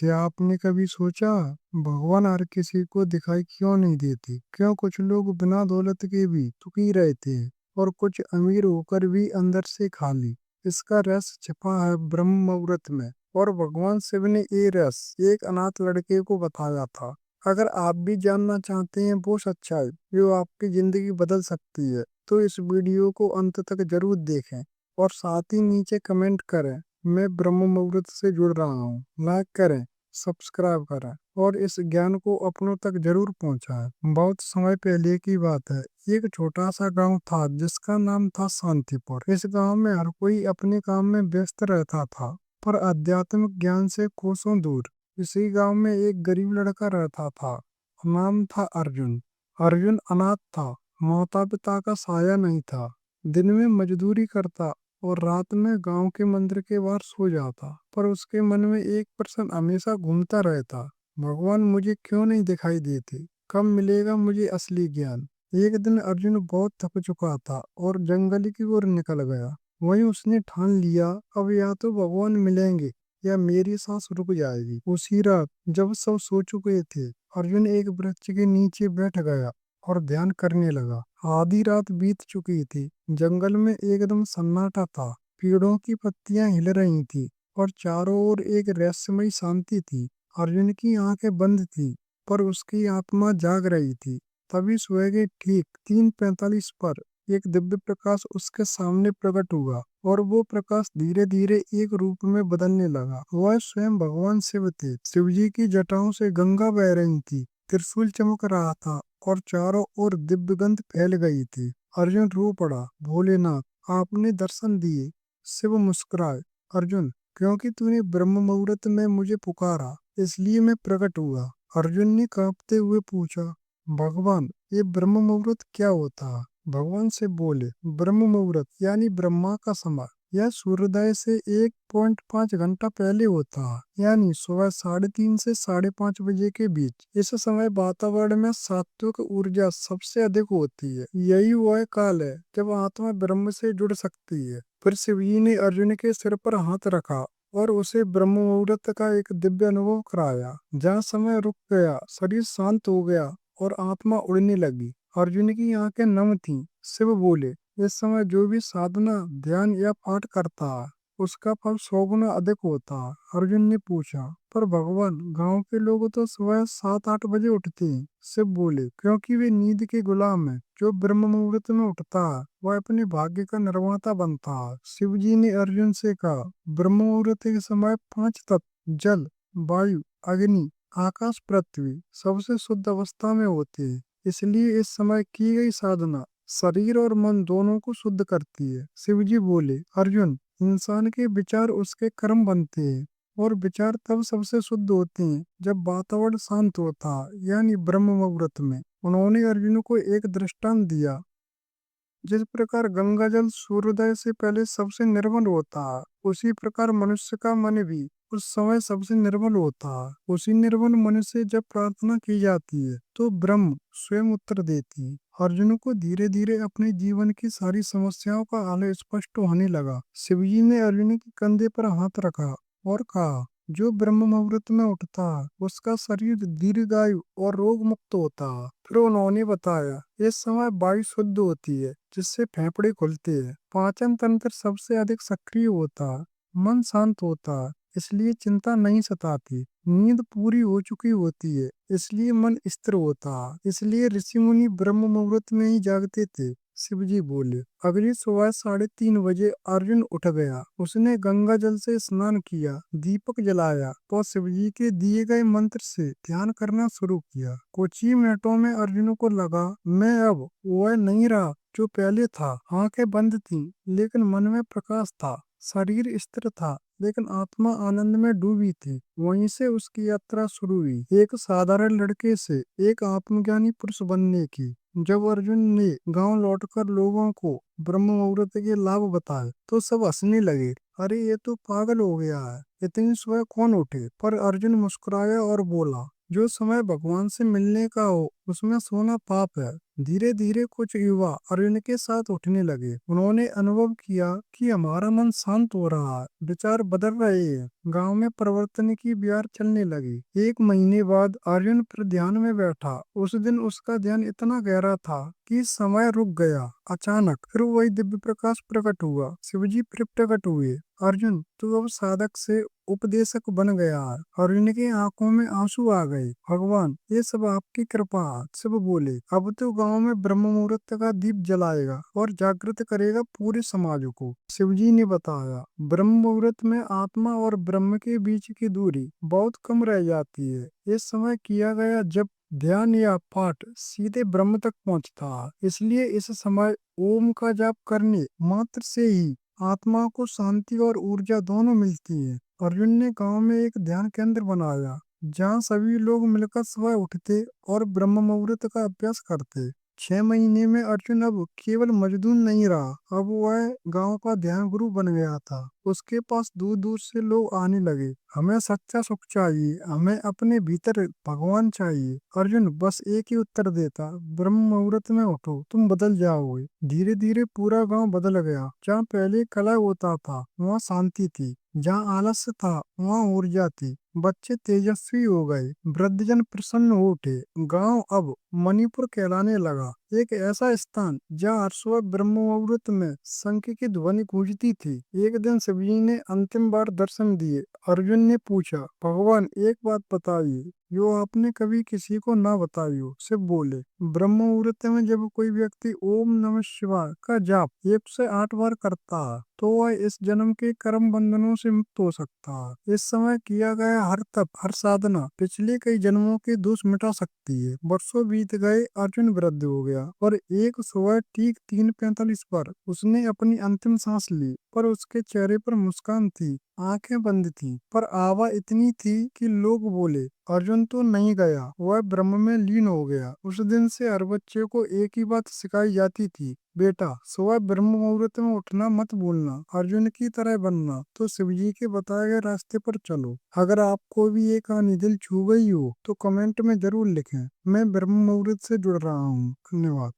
क्या आपने कभी सोचा भगवान हर किसी को दिखाई क्यों नहीं देते? क्यों कुछ लोग बिना दौलत के भी दुखी रहते हैं और कुछ अमीर होकर भी अंदर से खाली? इसका रहस्य छिपा है ब्रह्म मुहूर्त में, और भगवान शिव ने ये रहस्य एक अनाथ लड़के को बताया था। अगर आप भी जानना चाहते हैं वो सच्चाई जो आपकी जिंदगी बदल सकती है, तो इस वीडियो को अंत तक जरूर देखें और साथ ही नीचे कमेंट करें, मैं ब्रह्म मुहूर्त से जुड़ रहा हूँ। लाइक करें, सब्सक्राइब करें और इस ज्ञान को अपनों तक जरूर पहुंचाएं। बहुत समय पहले की बात है, एक छोटा सा गांव था जिसका नाम था शांतिपुर। इस गांव में हर कोई अपने काम में व्यस्त रहता था, पर आध्यात्मिक ज्ञान से कोसों दूर। इसी गांव में एक गरीब लड़का रहता था। नाम था अर्जुन। अर्जुन अनाथ था, माता पिता का साया नहीं था। दिन में मजदूरी करता और रात में गांव के मंदिर के बाहर सो जाता, पर उसके मन में एक प्रश्न हमेशा घूमता रहता, भगवान मुझे क्यों नहीं दिखाई देते? कब मिलेगा मुझे असली ज्ञान? एक दिन अर्जुन बहुत थक चुका था और जंगल की ओर निकल गया। वहीं उसने ठान लिया, अब या तो भगवान मिलेंगे या मेरी सांस रुक जाएगी। उसी रात जब सब सो चुके थे, अर्जुन एक वृक्ष के नीचे बैठ गया और ध्यान करने लगा। आधी रात बीत चुकी थी। जंगल में एकदम सन्नाटा था। पेड़ों की पत्तियां हिल रही थी और चारों ओर एक रहस्यमयी शांति थी। अर्जुन की आंखें बंद थी, पर उसकी आत्मा जाग रही थी। तभी सुबह के ठीक 3:45 पर एक दिव्य प्रकाश उसके सामने प्रकट हुआ, और वो प्रकाश धीरे धीरे एक रूप में बदलने लगा। वह स्वयं भगवान शिव थे। शिव जी की जटाओं से गंगा बह रही थी, त्रिशूल चमक रहा था और चारों ओर दिव्य गंध फैल गई थी। अर्जुन रो पड़ा, भोलेनाथ आपने दर्शन दिए। शिव मुस्कुराए, अर्जुन क्योंकि तूने ब्रह्म मुहूर्त में मुझे पुकारा, इसलिए मैं प्रकट हुआ। अर्जुन ने कांपते हुए पूछा, भगवान ये ब्रह्म मुहूर्त क्या होता है? भगवान से बोले, ब्रह्म मुहूर्त यानी ब्रह्मा का समय। यह सूर्योदय से 1.5 घंटा पहले होता है, यानी सुबह 3:30 से 5:30 बजे के बीच। इस समय वातावरण में सात्विक ऊर्जा सबसे अधिक होती है। यही वह काल है जब आत्मा ब्रह्म से जुड़ सकती है। फिर शिव जी ने अर्जुन के सिर पर हाथ रखा और उसे ब्रह्म मुहूर्त का एक दिव्य अनुभव कराया, जहाँ समय रुक गया, शरीर शांत हो गया और आत्मा उड़ने लगी। अर्जुन की आंखें नम थीं। शिव बोले, इस समय जो भी साधना, ध्यान या पाठ करता है, उसका फल 100 गुना अधिक होता है। अर्जुन ने पूछा, पर भगवान गांव के लोग तो सुबह 7-8 बजे उठते हैं। शिव बोले, क्योंकि वे नींद के गुलाम हैं। जो ब्रह्म मुहूर्त में उठता है वह अपने भाग्य का निर्माता बनता है। शिव जी ने अर्जुन से कहा, ब्रह्म मुहूर्त के समय 5 तत्व जल, वायु, अग्नि, आकाश, पृथ्वी सबसे शुद्ध अवस्था में होते हैं। इसलिए इस समय की गई साधना शरीर और मन दोनों को शुद्ध करती है। शिव जी बोले, अर्जुन इंसान के विचार उसके कर्म बनते हैं, और विचार तब सबसे शुद्ध होते हैं जब वातावरण शांत होता है, यानी ब्रह्म मुहूर्त में। उन्होंने अर्जुन को एक दृष्टांत दिया, जिस प्रकार गंगा जल सूर्योदय से पहले सबसे निर्मल होता है, उसी प्रकार मनुष्य का मन भी उस समय सबसे निर्मल होता है। उसी निर्मल मन से जब प्रार्थना की जाती है तो ब्रह्म स्वयं उत्तर देती है। अर्जुन को धीरे धीरे अपने जीवन की सारी समस्याओं का हल स्पष्ट होने लगा। शिवजी ने अर्जुन के कंधे पर हाथ रखा और कहा, जो ब्रह्म मुहूर्त में उठता है उसका शरीर दीर्घायु और रोग मुक्त होता है। फिर उन्होंने बताया, इस समय वायु शुद्ध होती है, जिससे फेफड़े खुलते हैं। पाचन तंत्र सबसे अधिक सक्रिय होता है। मन शांत होता है, इसलिए चिंता नहीं सताती। नींद पूरी हो चुकी होती है, इसलिए मन स्थिर होता है। इसलिए ऋषि मुनि ब्रह्म मुहूर्त में ही जागते थे। शिवजी बोले, अगली सुबह 3:30 बजे अर्जुन उठ गया। उसने गंगा जल से स्नान किया, दीपक जलाया और शिवजी के दिए गए मंत्र से ध्यान करना शुरू किया। कुछ ही मिनटों में अर्जुन को लगा, मैं अब वह नहीं रहा जो पहले था। आंखें बंद थीं, लेकिन मन में प्रकाश था। शरीर स्थिर था, लेकिन आत्मा आनंद में डूबी थी। वहीं से उसकी यात्रा शुरू हुई, एक साधारण लड़के से एक आत्मज्ञानी पुरुष बनने की। जब अर्जुन ने गांव लौटकर लोगों को ब्रह्म मुहूर्त के लाभ बताए, तो सब हंसने लगे। अरे ये तो पागल हो गया है, इतनी सुबह कौन उठे? पर अर्जुन मुस्कुराया और बोला, जो समय भगवान से मिलने का हो उसमें सोना पाप है। धीरे धीरे कुछ युवा अर्जुन के साथ उठने लगे। उन्होंने अनुभव किया कि हमारा मन शांत हो रहा है, विचार बदल रहे हैं। गांव में परिवर्तन की बयार चलने लगी। एक महीने बाद अर्जुन फिर ध्यान में बैठा। उस दिन उसका ध्यान इतना गहरा था कि समय रुक गया। अचानक फिर वही दिव्य प्रकाश प्रकट हुआ। शिवजी फिर प्रकट हुए। अर्जुन, तू अब साधक से उपदेशक बन गया है। अर्जुन की आंखों में आंसू आ गए। भगवान, ये सब आपकी कृपा है। शिव बोले, अब तो गांव में ब्रह्म मुहूर्त का दीप जलाएगा और जागृत करेगा पूरे समाज को। शिवजी ने बताया, ब्रह्म मुहूर्त में आत्मा और ब्रह्म के बीच की दूरी बहुत कम रह जाती है। इस समय किया गया जब ध्यान या पाठ सीधे ब्रह्म तक पहुंचता है। इसलिए इस समय ओम का जाप करने मात्र से ही आत्मा को शांति और ऊर्जा दोनों मिलती है। अर्जुन ने गांव में एक ध्यान केंद्र बनाया, जहां सभी लोग मिलकर सुबह उठते और ब्रह्म मुहूर्त का अभ्यास करते। 6 महीने में अर्जुन अब केवल मजदूर नहीं रहा, अब वह गांव का ध्यान गुरु बन गया था। उसके पास दूर दूर से लोग आने लगे। हमें सच्चा सुख चाहिए, हमें अपने भीतर भगवान चाहिए। अर्जुन बस एक ही उत्तर देता, ब्रह्म मुहूर्त में उठो, तुम बदल जाओगे। धीरे धीरे पूरा गांव बदल गया। जहाँ पहले कलह होता था, वहाँ शांति थी। जहाँ आलस्य था, वहाँ ऊर्जा थी। बच्चे तेजस्वी हो गए, वृद्धजन प्रसन्न हो उठे। गांव अब मणिपुर कहलाने लगा, एक ऐसा स्थान जहाँ हर सुबह ब्रह्म मुहूर्त में शंख की ध्वनि गूंजती थी। एक दिन शिवजी ने अंतिम बार दर्शन दिए। अर्जुन ने पूछा, भगवान एक बात बताइए जो आपने कभी किसी को ना बताई हो। शिव बोले, ब्रह्म मुहूर्त में जब कोई व्यक्ति ओम नमः शिवाय का जाप 108 बार करता है, तो वह इस जन्म के कर्म बंधनों से मुक्त हो सकता है। इस समय किया गया हर तप, हर साधना पिछले कई जन्मों के दोष मिटा सकती है। वर्षों बीत गए, अर्जुन वृद्ध हो गया और एक सुबह ठीक 3:45 पर उसने अपनी अंतिम सांस ली। पर उसके चेहरे पर मुस्कान थी, आंखें बंद थी, पर आवा इतनी थी कि लोग बोले, अर्जुन तो नहीं गया, वह ब्रह्म में लीन हो गया। उस दिन से हर बच्चे को एक ही बात सिखाई जाती थी, बेटा सुबह ब्रह्म मुहूर्त में उठना मत भूलना, अर्जुन की तरह बनना तो शिवजी के बताए गए रास्ते पर चलो। अगर आपको भी ये कहानी दिल छू गई हो तो कमेंट में जरूर लिखें। मैं ब्रह्म मुहूर्त से जुड़ रहा हूँ। धन्यवाद।